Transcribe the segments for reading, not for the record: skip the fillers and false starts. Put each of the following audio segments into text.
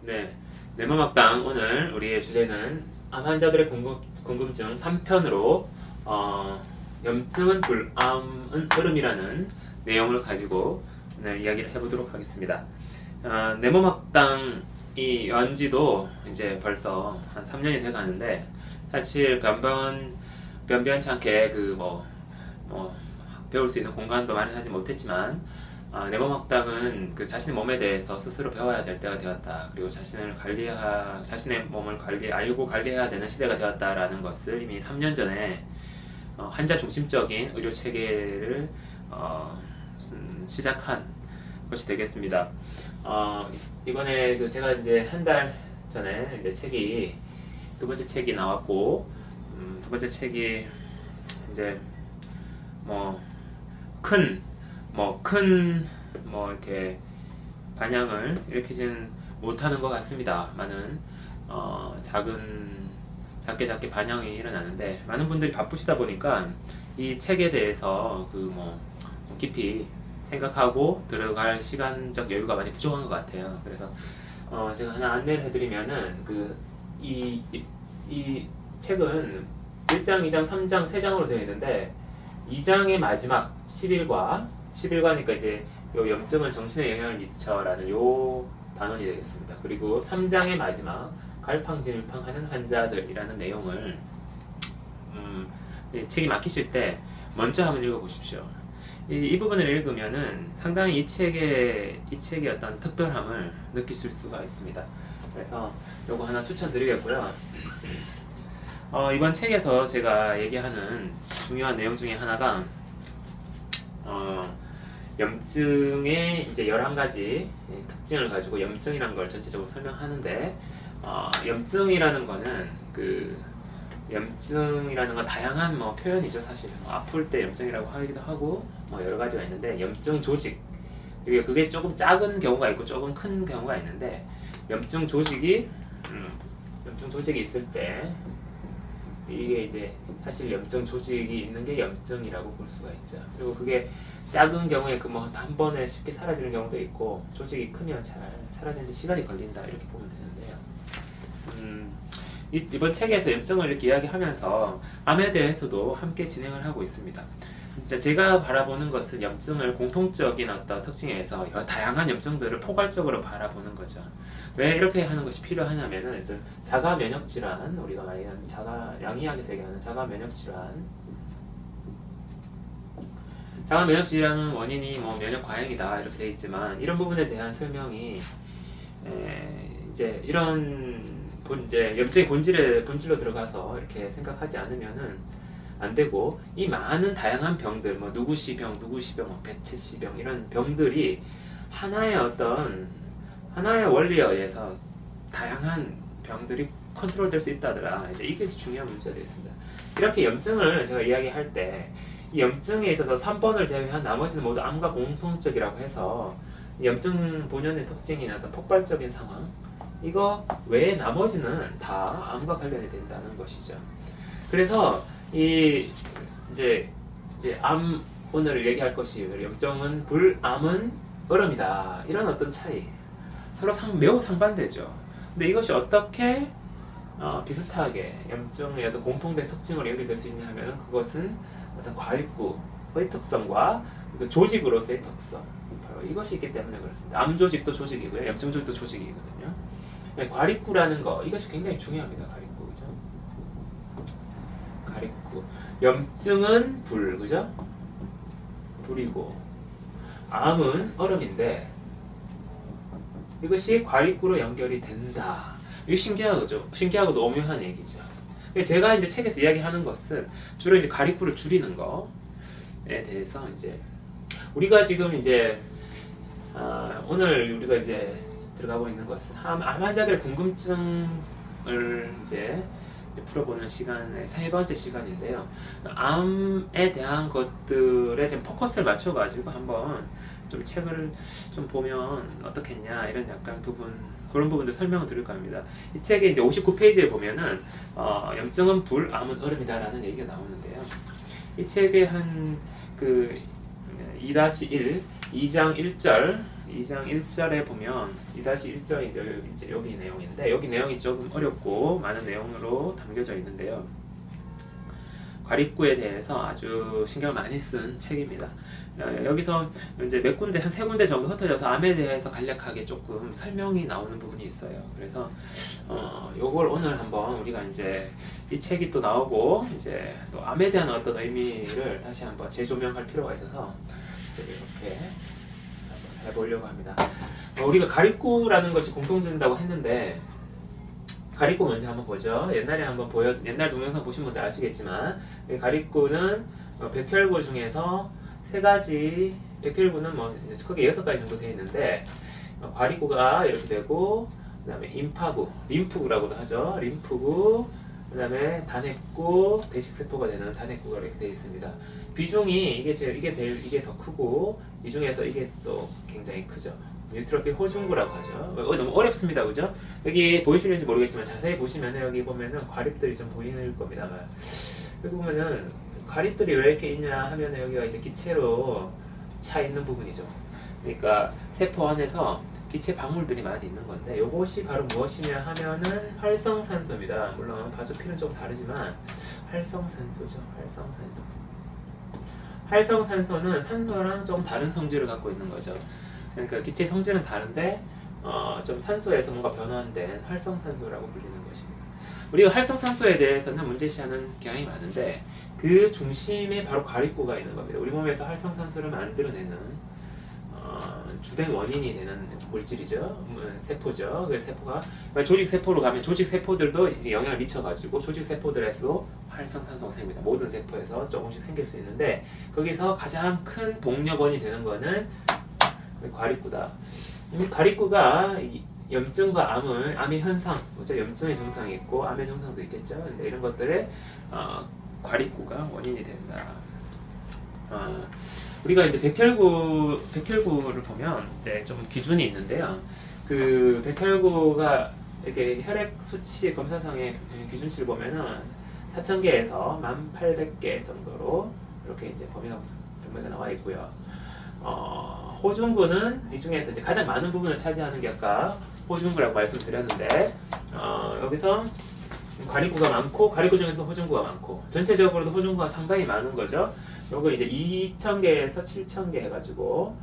네, 내마막당 오늘 우리의 주제는 암 환자들의 궁금증 3편으로 염증은 불, 암은 얼음이라는 내용을 가지고 오늘 이야기를 해보도록 하겠습니다. 내모막당이 연지도 이제 벌써 한 3년이 돼가는데 사실 변변치 않게 배울 수 있는 공간도 마련하지 못했지만 내모막당은 그 자신의 몸에 대해서 스스로 배워야 될 때가 되었다. 그리고 자신의 몸을 알고 관리해야 되는 시대가 되었다라는 것을 이미 3년 전에 환자 중심적인 의료 체계를 시작한 것이 되겠습니다. 이번에 제가 이제 한 달 전에 이제 두 번째 책이 나왔고, 두 번째 책이 이제 이렇게 반향을 일으키지는 못하는 것 같습니다. 많은 작게 반향이 일어나는데, 많은 분들이 바쁘시다 보니까 이 책에 대해서 깊이 생각하고 들어갈 시간적 여유가 많이 부족한 것 같아요. 그래서 제가 하나 안내를 해드리면은 이 책은 1장, 2장, 3장, 3장으로 되어 있는데 2장의 마지막 11과니까 이제 요 염증은 정신에 영향을 미쳐라는 요 단원이 되겠습니다. 그리고 3장의 마지막 갈팡질팡하는 환자들이라는 내용을 이 책이 막히실 때 먼저 한번 읽어보십시오. 이 부분을 읽으면은 상당히 이 책의 어떤 특별함을 느끼실 수가 있습니다. 그래서 요거 하나 추천드리겠고요. 이번 책에서 제가 얘기하는 중요한 내용 중에 하나가 염증의 이제 11가지 특징을 가지고 염증이라는 걸 전체적으로 설명하는데, 염증이라는 거는 염증이라는 건 다양한 표현이죠. 사실 아플 때 염증이라고 하기도 하고 여러 가지가 있는데, 염증 조직, 그게 조금 작은 경우가 있고 조금 큰 경우가 있는데, 염증 조직이 있을 때 이게 이제 사실 염증 조직이 있는 게 염증이라고 볼 수가 있죠. 그리고 그게 작은 경우에 한 번에 쉽게 사라지는 경우도 있고, 조직이 크면 잘 사라지는데 시간이 걸린다, 이렇게 보면 되는데요. 이번 책에서 염증을 이렇게 이야기하면서 암에 대해서도 함께 진행을 하고 있습니다. 진짜 제가 바라보는 것은 염증을 공통적인 어떤 특징에서 다양한 염증들을 포괄적으로 바라보는 거죠. 왜 이렇게 하는 것이 필요하냐면은 자가 면역 질환, 우리가 많이 하는 양의학에서 얘기하는 자가 면역 질환은 원인이 면역 과잉이다 이렇게 되어 있지만, 이런 부분에 대한 설명이 이제 이런 염증의 본질로 들어가서 이렇게 생각하지 않으면은 안 되고, 이 많은 다양한 병들, 누구시병, 배체시병, 이런 병들이 하나의 원리에 의해서 다양한 병들이 컨트롤될 수 있다더라. 이제 이게 중요한 문제가 되겠습니다. 이렇게 염증을 제가 이야기할 때, 이 염증에 있어서 3번을 제외한 나머지는 모두 암과 공통적이라고 해서, 염증 본연의 특징이나 어떤 폭발적인 상황, 이거 외에 나머지는 다 암과 관련이 된다는 것이죠. 그래서 이제 암, 오늘 얘기할 것이 염증은 불, 암은 얼음이다, 이런 어떤 차이, 서로 매우 상반되죠. 근데 이것이 어떻게 비슷하게 염증의 어떤 공통된 특징으로 연결될 수 있냐 하면, 그것은 어떤 과립구의 특성과 조직으로서의 특성, 바로 이것이 있기 때문에 그렇습니다. 암 조직도 조직이고요, 염증 조직도 조직이거든요. 과립구라는 거, 이것이 굉장히 중요합니다. 과립구, 그죠? 과립구. 염증은 불, 그죠? 불이고, 암은 얼음인데, 이것이 과립구로 연결이 된다. 이게 신기하고도 오묘한 얘기죠. 제가 이제 책에서 이야기하는 것은 주로 이제 과립구를 줄이는 거에 대해서, 이제 우리가 지금 이제 오늘 우리가 이제 들어가고 있는 것은 암 환자들의 궁금증을 이제 풀어보는 시간의 3번째 시간인데요. 암에 대한 것들에 좀 포커스를 맞춰가지고 한번 좀 책을 좀 보면 어떻겠냐, 이런 약간 그런 부분들 설명을 드릴까 합니다. 이 책의 이제 59페이지에 보면은 염증은 불, 암은 얼음이다라는 얘기가 나오는데요. 이 책의 2-1 2장 1절 2장 1절에 보면 2-1절이 이제 여기 내용인데 여기 내용이 조금 어렵고 많은 내용으로 담겨져 있는데요. 과립구에 대해서 아주 신경을 많이 쓴 책입니다. 여기서 이제 몇 군데 한 세 군데 정도 흩어져서 암에 대해서 간략하게 조금 설명이 나오는 부분이 있어요. 그래서 요걸 오늘 한번 우리가 이제 이 책이 또 나오고 이제 또 암에 대한 어떤 의미를 다시 한번 재조명할 필요가 있어서 이제 이렇게 한번 해보려고 합니다. 우리가 과립구라는 것이 공통된다고 했는데 과립구 먼저 한번 보죠. 옛날 동영상 보신 분들 아시겠지만 과립구는 백혈구 중에서 세 가지, 백혈구는 뭐 크게 6가지 정도 되어 있는데 과립구가 이렇게 되고 그 다음에 임파구, 림프구라고도 하죠. 림프구, 그 다음에 단핵구, 배식세포가 되는 단핵구가 이렇게 되어 있습니다. 비중이 이게 더 크고 이 중에서 이게 또 굉장히 크죠. 뉴트로필 호중구라고 하죠. 너무 어렵습니다, 그죠? 여기 보이실는지 모르겠지만 자세히 보시면 여기 보면은 과립들이 좀 보이는 겁니다. 여기 보면은 과립들이 왜 이렇게 있냐 하면 여기가 이제 기체로 차 있는 부분이죠. 그러니까 세포 안에서 기체 방울들이 많이 있는 건데 이것이 바로 무엇이냐 하면은 활성산소입니다. 물론 바소필은 좀 다르지만 활성산소죠. 활성산소는 산소랑 좀 다른 성질을 갖고 있는 거죠. 그러니까 기체 성질은 다른데 좀 산소에서 뭔가 변환된 활성산소라고 불리는 것입니다. 우리가 활성산소에 대해서는 문제시하는 경향이 많은데 그 중심에 바로 과립구가 있는 겁니다. 우리 몸에서 활성산소를 만들어내는 주된 원인이 되는 물질이죠. 세포죠. 그 세포가 조직 세포로 가면 조직 세포들도 이제 영향을 미쳐가지고 조직 세포들에서도 활성산소가 생깁니다. 모든 세포에서 조금씩 생길 수 있는데 거기서 가장 큰 동력원이 되는 거는 과립구다. 과립구가 염증과 암의 현상, 염증의 증상이 있고 암의 증상도 있겠죠. 근데 이런 것들의 과립구가 원인이 됩니다. 우리가 이제 백혈구를 보면 이제 좀 기준이 있는데요. 그 백혈구가 이렇게 혈액 수치 검사상의 기준치를 보면은 4,000개에서 1,800개 정도로 이렇게 이제 범위가 나와 있고요. 호중구는 이 중에서 이제 가장 많은 부분을 차지하는 게 아까 호중구라고 말씀드렸는데 여기서 과립구가 많고 과립구 중에서 호중구가 많고 전체적으로도 호중구가 상당히 많은 거죠. 요거 이제 2,000개에서 7,000개 해가지고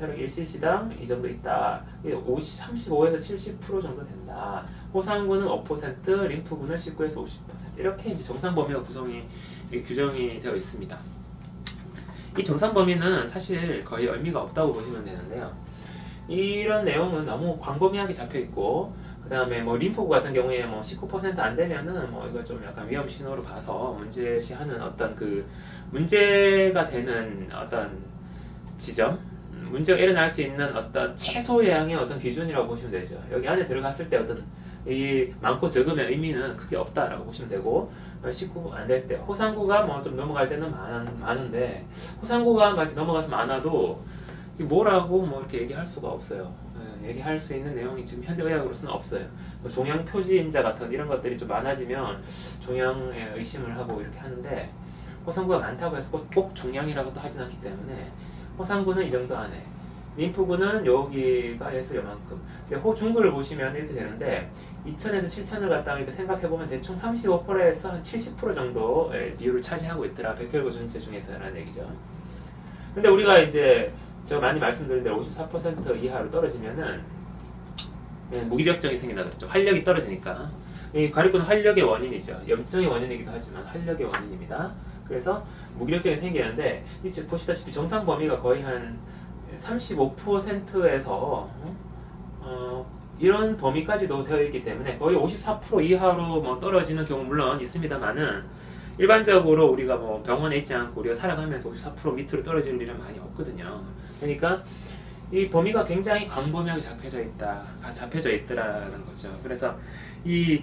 혈액 1cc당 이 정도 있다. 35에서 70% 정도 된다. 호상구는 5%, 림프구는 19에서 50% 이렇게 이제 정상 범위가 규정이 되어 있습니다. 이 정상 범위는 사실 거의 의미가 없다고 보시면 되는데요. 이런 내용은 너무 광범위하게 잡혀 있고, 그 다음에 뭐 림프구 같은 경우에 뭐 19% 안 되면은 뭐 이거 좀 약간 위험 신호로 봐서 문제시하는 어떤 그 문제가 되는 어떤 지점, 문제가 일어날 수 있는 어떤 최소량의 어떤 기준이라고 보시면 되죠. 여기 안에 들어갔을 때 어떤 이 많고 적음의 의미는 크게 없다라고 보시면 되고, 19 안 될 때 호상구가 뭐 좀 넘어갈 때는 많은데 호상구가 막 넘어가서 많아도 뭐라고 뭐 이렇게 얘기할 수가 없어요. 얘기할 수 있는 내용이 지금 현대의학으로서는 없어요. 종양 표지인자 같은 이런 것들이 좀 많아지면 종양에 의심을 하고 이렇게 하는데 호상구가 많다고 해서 꼭 종양이라고도 하진 않기 때문에 호상구는 이 정도 안에, 림프구는 여기가 해서 요만큼. 호중구를 보시면 이렇게 되는데 2,000에서 7,000을 갖다가 이렇게 생각해보면 대충 35%에서 한 70% 정도의 비율을 차지하고 있더라. 백혈구 전체 중에서라는 얘기죠. 근데 우리가 이제 제가 많이 말씀드린 대로 54% 이하로 떨어지면은 무기력증이 생긴다 그랬죠. 활력이 떨어지니까. 이 과립구는 활력의 원인이죠. 염증의 원인이기도 하지만 활력의 원인입니다. 그래서 무기력증이 생기는데 이제 보시다시피 정상 범위가 거의 한 35%에서 이런 범위까지도 되어 있기 때문에 거의 54% 이하로 뭐 떨어지는 경우 물론 있습니다만은 일반적으로 우리가 뭐 병원에 있지 않고 우리가 살아가면서 54% 밑으로 떨어질 일은 많이 없거든요. 그러니까 이 범위가 굉장히 광범위하게 잡혀져 있더라는 거죠. 그래서 이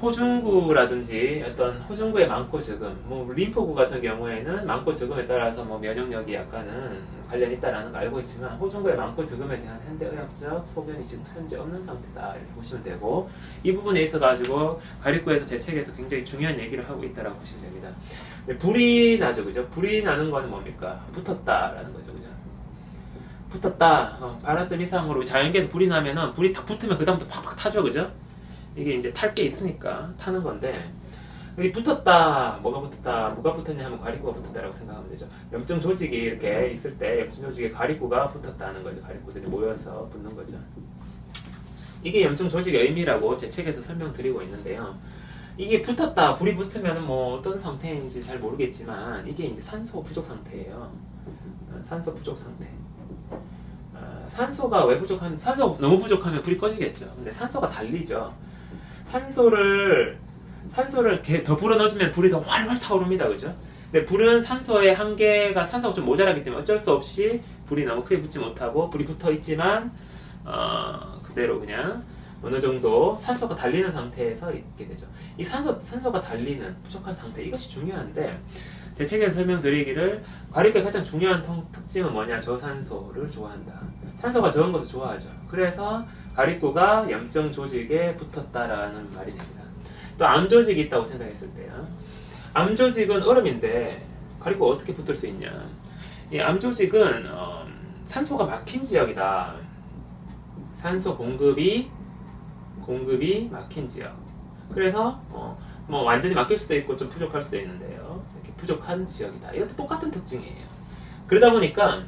호중구라든지 어떤 호중구의 많고 적음, 뭐 림프구 같은 경우에는 많고 적음에 따라서 뭐 면역력이 약간은 관련이 있다라는 걸 알고 있지만 호중구의 많고 적음에 대한 현대의학적 소견이 지금 현재 없는 상태다 이렇게 보시면 되고, 이 부분에 있어 가지고 가리구에서 제 책에서 굉장히 중요한 얘기를 하고 있다라고 보시면 됩니다. 불이 나죠, 그죠? 불이 나는 거는 뭡니까? 붙었다라는 거죠, 그죠? 붙었다. 발화점 이상으로 자연계에서 불이 나면은 불이 딱 붙으면 그 다음부터 팍팍 타죠, 그죠? 이게 이제 탈 게 있으니까 타는 건데, 여기 붙었다, 뭐가 붙었냐 하면 가리구가 붙었다라고 생각하면 되죠. 염증 조직이 이렇게 있을 때 염증 조직에 가리구가 붙었다는 거죠. 가리구들이 모여서 붙는 거죠. 이게 염증 조직의 의미라고 제 책에서 설명드리고 있는데요. 이게 붙었다, 불이 붙으면 뭐 어떤 상태인지 잘 모르겠지만 이게 이제 산소 부족 상태예요. 산소 부족 상태. 산소가 왜 부족한? 산소 너무 부족하면 불이 꺼지겠죠. 근데 산소가 달리죠. 산소를 이렇게 더 불어 넣어주면 불이 더 활활 타오릅니다, 그죠? 근데 불은 산소의 한계가 산소가 좀 모자라기 때문에 어쩔 수 없이 불이 너무 크게 붙지 못하고 불이 붙어 있지만 그대로 그냥 어느 정도 산소가 달리는 상태에서 있게 되죠. 이 산소가 달리는 부족한 상태, 이것이 중요한데 제 책에서 설명드리기를 가리구의 가장 중요한 특징은 뭐냐? 저산소를 좋아한다. 산소가 적은 것을 좋아하죠. 그래서 가리구가 염증 조직에 붙었다라는 말이 됩니다. 또 암조직이 있다고 생각했을 때요. 암조직은 얼음인데 가리구가 어떻게 붙을 수 있냐? 이 암조직은 산소가 막힌 지역이다. 산소 공급이 막힌 지역. 그래서 뭐 완전히 막힐 수도 있고 좀 부족할 수도 있는데요. 이렇게 부족한 지역이다. 이것도 똑같은 특징이에요. 그러다 보니까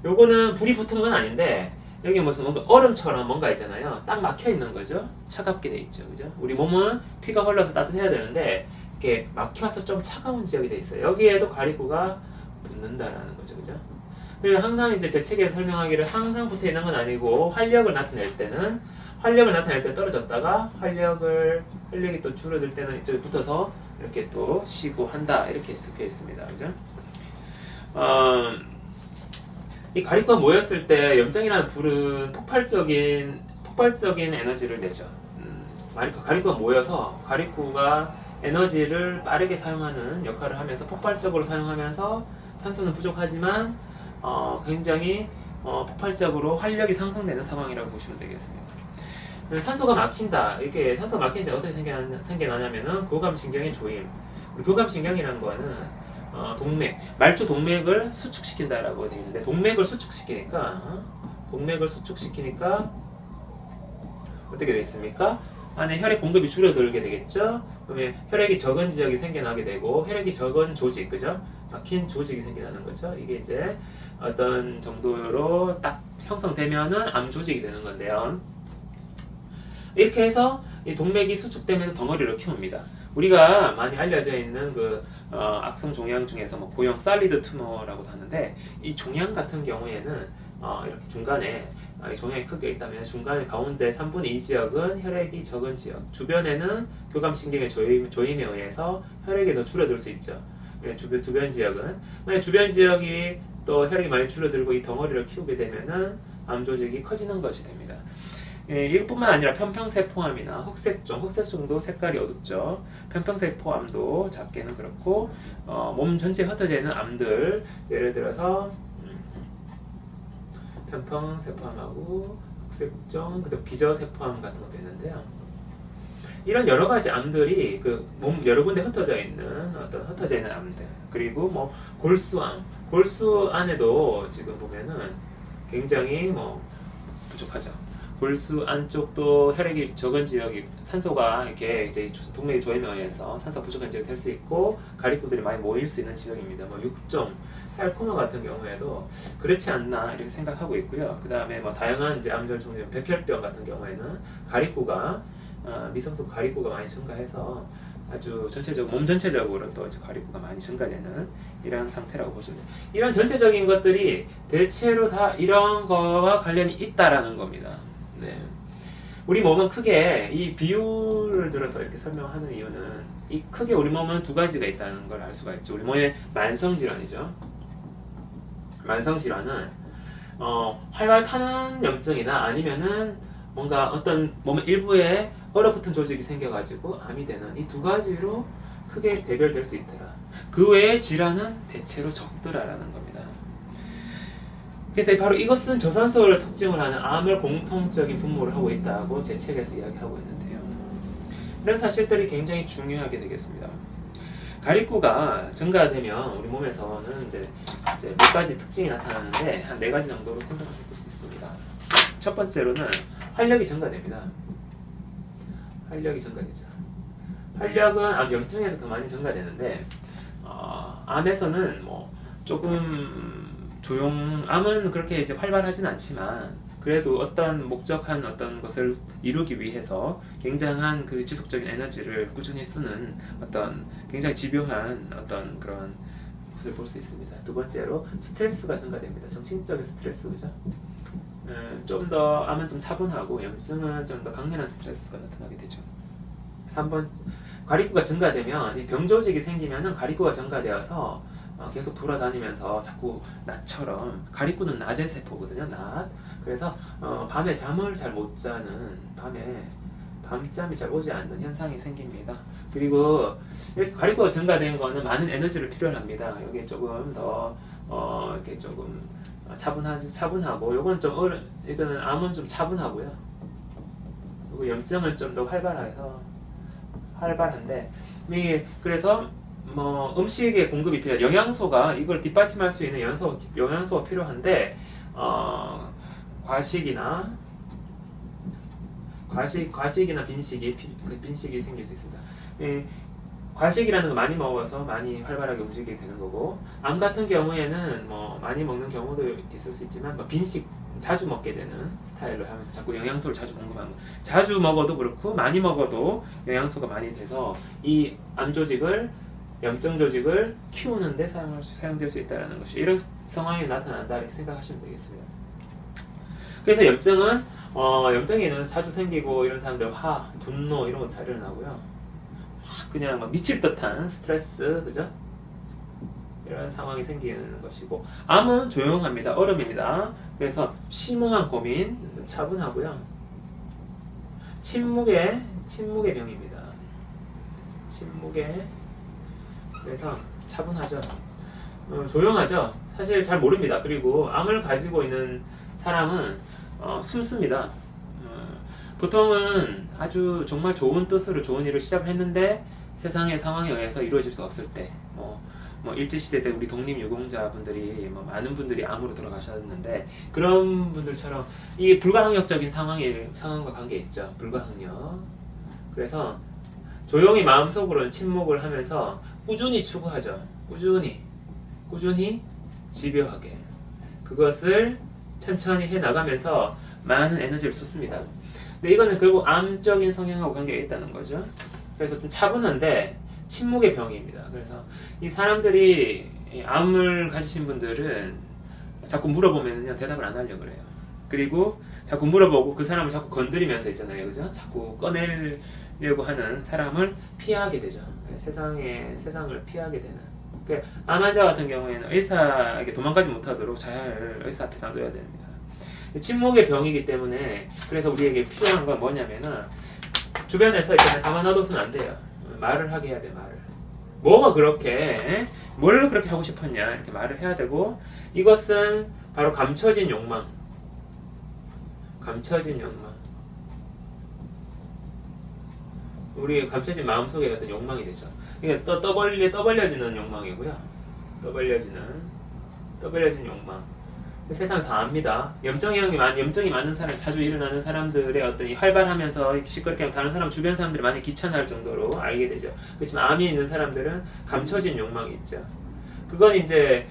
요거는 불이 붙은 건 아닌데 여기 무슨 뭔가 얼음처럼 뭔가 있잖아요. 딱 막혀 있는 거죠. 차갑게 돼 있죠, 그죠? 우리 몸은 피가 흘러서 따뜻해야 되는데 이렇게 막혀서 좀 차가운 지역이 돼 있어요. 여기에도 가리구가 붙는다라는 거죠, 그죠? 그리고 항상 이제 제 책에서 설명하기를 항상 붙어 있는 건 아니고 활력을 나타낼 때 떨어졌다가 활력이 또 줄어들 때는 이쪽에 붙어서 이렇게 또 쉬고 한다, 이렇게 적혀 있습니다, 그죠? 이 가리구가 모였을 때 염증이라는 불은 폭발적인 에너지를 내죠. 가리구가 모여서 가리구가 에너지를 빠르게 사용하는 역할을 하면서 폭발적으로 사용하면서 산소는 부족하지만 굉장히 폭발적으로 활력이 상승되는 상황이라고 보시면 되겠습니다. 산소가 막힌다. 이렇게 산소가 막힌 지 어떻게 생겨나냐면은 교감신경의 조임. 교감신경이라는 거는 말초 동맥을 수축시킨다라고 되어 있는데 동맥을 수축시키니까 어떻게 되겠습니까? 안에 혈액 공급이 줄어들게 되겠죠. 그러면 혈액이 적은 지역이 생겨나게 되고 혈액이 적은 조직, 그죠? 막힌 조직이 생겨나는 거죠. 이게 이제 어떤 정도로 딱 형성되면은 암 조직이 되는 건데요. 이렇게 해서 이 동맥이 수축되면서 덩어리를 키웁니다. 우리가 많이 알려져 있는 악성 종양 중에서 뭐 고형 살리드 튜머라고 하는데 이 종양 같은 경우에는 이렇게 중간에 종양이 크게 있다면 중간에 가운데 3분의 2 지역은 혈액이 적은 지역, 주변에는 교감신경의 조임에 의해서 혈액이 더 줄어들 수 있죠. 주변 지역은 만약 주변 지역이 또 혈액이 많이 줄어들고 이 덩어리를 키우게 되면은 암 조직이 커지는 것이 됩니다. 이것뿐만 아니라 편평세포암이나 흑색종도 색깔이 어둡죠. 편평세포암도 작게는 그렇고 몸 전체에 흩어져 있는 암들, 예를 들어서 편평세포암하고 흑색종, 그다음 기저세포암 같은 것도 있는데요. 이런 여러 가지 암들이 몸 여러 군데 흩어져 있는 암들, 그리고 뭐 골수 안에도 지금 보면은 굉장히 부족하죠. 골수 안쪽도 혈액이 적은 지역이 산소가 이렇게 이제 동맥의 조임에 의해서 산소 부족한 지역이 될 수 있고 가리구들이 많이 모일 수 있는 지역입니다. 육종, 살코마 같은 경우에도 그렇지 않나 이렇게 생각하고 있고요. 그 다음에 다양한 이제 암들 종류, 백혈병 같은 경우에는 미성숙 가리구가 많이 증가해서 아주 몸 전체적으로 또 가리구가 많이 증가되는 이런 상태라고 보시면 돼요. 이런 전체적인 것들이 대체로 다 이런 거와 관련이 있다라는 겁니다. 네. 우리 몸은 크게 이 비율을 들어서 이렇게 설명하는 이유는 크게 우리 몸은 두 가지가 있다는 걸 알 수가 있죠. 우리 몸의 만성질환이죠. 만성질환은 활활 타는 염증이나 아니면은 뭔가 어떤 몸의 일부에 얼어붙은 조직이 생겨가지고 암이 되는 이 두 가지로 크게 대별될 수 있더라. 그 외의 질환은 대체로 적더라라는 겁니다. 그래서 바로 이것은 저산소를 특징을 하는 암을 공통적인 분모를 하고 있다고 제 책에서 이야기하고 있는데요. 이런 사실들이 굉장히 중요하게 되겠습니다. 가립구가 증가되면 우리 몸에서는 이제 몇 가지 특징이 나타나는데 한 4가지 정도로 생각해 볼 수 있습니다. 첫 번째로는 활력이 증가됩니다. 활력이 증가되죠. 활력은 암 염증에서 더 많이 증가되는데 암에서는 뭐 조금 암은 그렇게 이제 활발하진 않지만 그래도 어떤 목적한 어떤 것을 이루기 위해서 굉장한 그 지속적인 에너지를 꾸준히 쓰는 어떤 굉장히 집요한 어떤 그런 것을 볼 수 있습니다. 두 번째로 스트레스가 증가됩니다. 정신적인 스트레스, 그죠? 좀 더 암은 좀 차분하고 염증은 좀 더 강렬한 스트레스가 나타나게 되죠. 3번, 가립구가 증가되면 이 병조직이 생기면은 가립구가 증가되어서 계속 돌아다니면서 자꾸 낫처럼, 가립구는 낮의 세포거든요. 낮. 그래서 밤에 잠을 잘 못 자는, 밤잠이 잘 오지 않는 현상이 생깁니다. 그리고 이렇게 가립구가 증가된 거는 많은 에너지를 필요로 합니다. 여기에 조금 더 이렇게 조금 차분하고, 요건 좀 이거는 암은 좀 차분하고요. 그리고 염증은 좀 더 활발한데, 그래서 뭐 음식의 공급이 필요해. 영양소가 이걸 뒷받침할 수 있는 영양소가 필요한데 과식이나 빈식이 생길 수 있습니다. 과식이라는 거 많이 먹어서 많이 활발하게 움직이게 되는 거고, 암 같은 경우에는 뭐 많이 먹는 경우도 있을 수 있지만 뭐 빈식 자주 먹게 되는 스타일로 하면서 자꾸 영양소를 자주 공급하는 거. 자주 먹어도 그렇고 많이 먹어도 영양소가 많이 돼서 이 암 조직을, 염증 조직을 키우는데 사용될 수 있다는 것이, 이런 상황이 나타난다 이렇게 생각하시면 되겠습니다. 그래서 염증에는 자주 생기고 이런 사람들 분노 이런 거 잘 일어나고요. 그냥 막 미칠 듯한 스트레스, 그죠? 이런 상황이 생기는 것이고, 암은 조용합니다. 얼음입니다. 그래서 심오한 고민, 차분하고요. 침묵의 병입니다. 그래서 차분하죠. 조용하죠. 사실 잘 모릅니다. 그리고 암을 가지고 있는 사람은 숨습니다. 보통은 아주 정말 좋은 뜻으로 좋은 일을 시작을 했는데 세상의 상황에 의해서 이루어질 수 없을 때, 일제시대 때 우리 독립유공자분들이 많은 분들이 암으로 돌아가셨는데, 그런 분들처럼 이 불가항력적인 상황과 관계 있죠. 불가항력. 그래서 조용히 마음속으로는 침묵을 하면서 꾸준히 추구하죠. 꾸준히 집요하게 그것을 천천히 해나가면서 많은 에너지를 쏟습니다. 근데 이거는 결국 암적인 성향하고 관계가 있다는 거죠. 그래서 좀 차분한데 침묵의 병입니다. 그래서 이 사람들이 암을 가지신 분들은 자꾸 물어보면요 대답을 안 하려고 그래요. 그리고 자꾸 물어보고 그 사람을 자꾸 건드리면서 있잖아요, 그죠? 자꾸 꺼내려고 하는 사람을 피하게 되죠. 세상을 피하게 되는. 암 환자 같은 경우에는 의사에게 도망가지 못하도록 잘 의사 앞에 놔둬야 됩니다. 침묵의 병이기 때문에, 그래서 우리에게 필요한 건 뭐냐면은 주변에서 일단 가만 놔둬서는 안 돼요. 말을 하게 해야 돼. 말을. 뭘 그렇게 하고 싶었냐 이렇게 말을 해야 되고, 이것은 바로 감춰진 욕망. 우리 감춰진 마음속에 어떤 욕망이 되죠. 이게 떠벌려지는 욕망이고요. 떠벌려진 욕망. 세상 다 압니다. 염증이 많은 사람, 자주 일어나는 사람들의 어떤 이 활발하면서 시끄럽게 하면 다른 사람, 주변 사람들이 많이 귀찮아할 정도로 알게 되죠. 그렇지만 암이 있는 사람들은 감춰진 욕망이 있죠. 그건 이제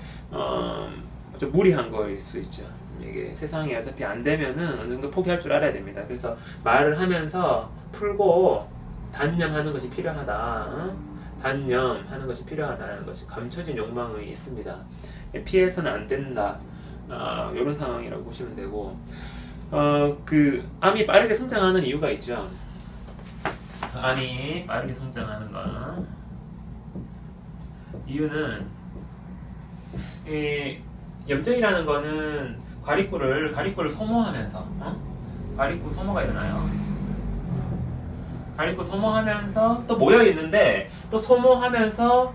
좀 무리한 거일 수 있죠. 이게 세상에 어차피 안 되면은 어느 정도 포기할 줄 알아야 됩니다. 그래서 말을 하면서 풀고 단념하는 것이 필요하다. 단념하는 것이 필요하다는 것이 감춰진 욕망이 있습니다. 피해서는 안 된다. 이런 상황이라고 보시면 되고, 그 암이 빠르게 성장하는 이유가 있죠. 암이 빠르게 성장하는 거 이유는 염증이라는 거는 가립구를 소모하면서 가립구 소모가 일어나요. 가리고 소모하면서 또 모여 있는데 또 소모하면서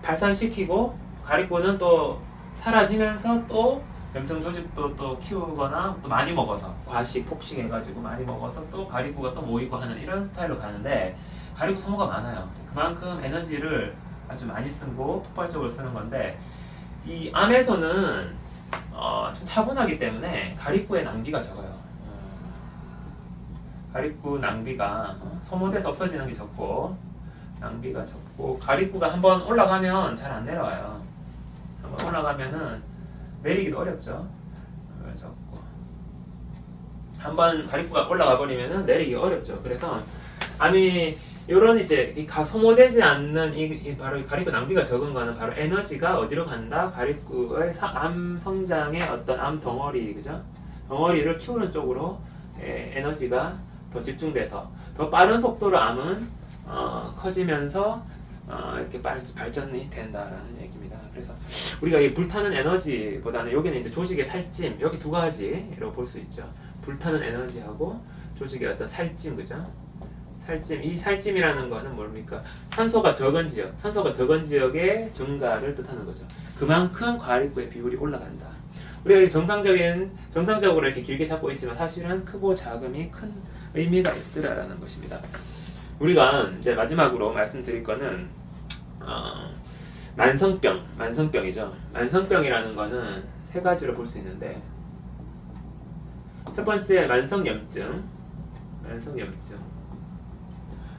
발산시키고 가리고는 또 사라지면서 또 염증 조직도 또 키우거나 또 많이 먹어서 과식, 폭식 해가지고 많이 먹어서 또 가리고가 또 모이고 하는 이런 스타일로 가는데 가리고 소모가 많아요. 그만큼 에너지를 아주 많이 쓰고 폭발적으로 쓰는 건데 이 암에서는 좀 차분하기 때문에 가리고의 낭비가 적어요. 가리고 낭비가 소모돼서 없어지는 게 적고 낭비가 적고 가리고가 한번 올라가면 잘 안 내려와요. 한번 올라가면은 내리기도 어렵죠. 적고 한번 가리고가 올라가 버리면은 내리기 어렵죠. 그래서 암이 요런 이제 소모되지 않는 바로 가리고 낭비가 적은 거는 바로 에너지가 어디로 간다? 가리고의 암 성장의 어떤 암 덩어리, 그죠? 덩어리를 키우는 쪽으로 에너지가 더 집중돼서 더 빠른 속도로 암은 커지면서 이렇게 발전이 된다라는 얘기입니다. 그래서 우리가 이 불타는 에너지보다는 여기는 이제 조직의 살찜, 여기 두 가지로 볼 수 있죠. 불타는 에너지하고 조직의 어떤 살찜, 그죠? 살찜, 이 살찜이라는 거는 뭡니까? 산소가 적은 지역의 증가를 뜻하는 거죠. 그만큼 가리고의 비율이 올라간다. 우리가 정상적으로 이렇게 길게 잡고 있지만 사실은 크고 작음이 큰 의미가 있더라라는 것입니다. 우리가 이제 마지막으로 말씀드릴 거는 만성병이죠. 만성병이라는 거는 세 가지로 볼 수 있는데 첫 번째 만성염증.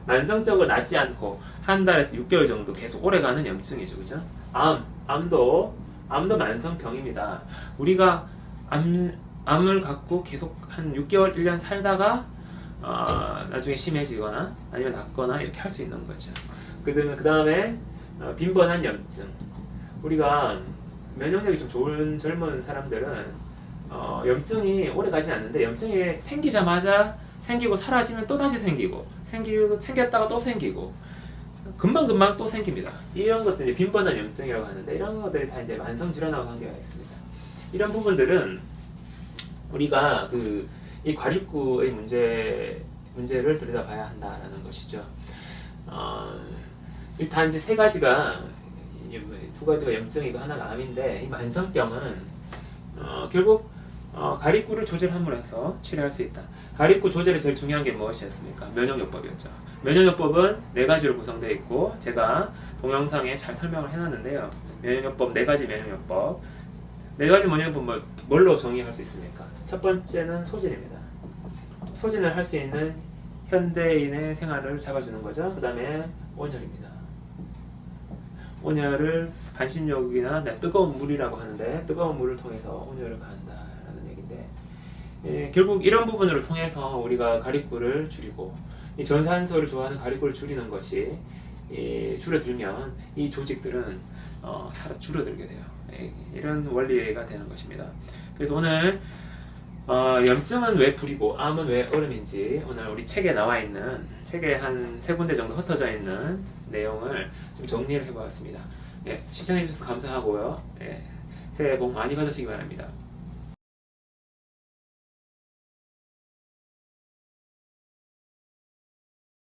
만성적으로 낫지 않고 한 달에서 6개월 정도 계속 오래가는 염증이죠, 그죠? 암도 만성병입니다. 우리가 암을 갖고 계속 한 6개월, 1년 살다가 나중에 심해지거나 아니면 낫거나 이렇게 할 수 있는 거죠. 그 다음에 빈번한 염증. 우리가 면역력이 좀 좋은 젊은 사람들은 염증이 오래 가지 않는데 염증이 생기자마자 생기고 사라지면 또 다시 생겼다가 또 생기고 금방 또 생깁니다. 이런 것들이 빈번한 염증이라고 하는데 이런 것들이 다 이제 만성 질환하고 관계가 있습니다. 이런 부분들은 우리가 이 과립구의 문제를 들여다봐야 한다라는 것이죠. 일단 이제 세 가지가 두 가지가 염증이고 하나가 암인데 이 만성병은 결국 가립구를 조절함으로써 치료할 수 있다. 가립구 조절에 제일 중요한 게 무엇이었습니까? 면역요법이었죠. 면역요법은 네 가지로 구성되어 있고 제가 동영상에 잘 설명을 해놨는데요. 면역요법, 네 가지 면역요법. 네 가지 면역요법 뭘로 정의할 수 있습니까? 첫 번째는 소진입니다. 소진을 할 수 있는 현대인의 생활을 잡아주는 거죠. 그 다음에 온열입니다. 온열을 반신욕이나 뜨거운 물이라고 하는데 뜨거운 물을 통해서 온열을 가한다라는 얘기인데 결국 이런 부분을 통해서 우리가 가립구를 줄이고 이 전산소를 좋아하는 가립구를 줄이는 것이 줄어들면 이 조직들은 줄어들게 돼요. 이런 원리가 되는 것입니다. 그래서 오늘 염증은 왜 불이고 암은 왜 얼음인지 오늘 우리 책에 나와 있는 책에 한 3군데 정도 흩어져 있는 내용을 좀 정리를 해보았습니다. 시청해 주셔서 감사하고요. 새해 복 많이 받으시기 바랍니다.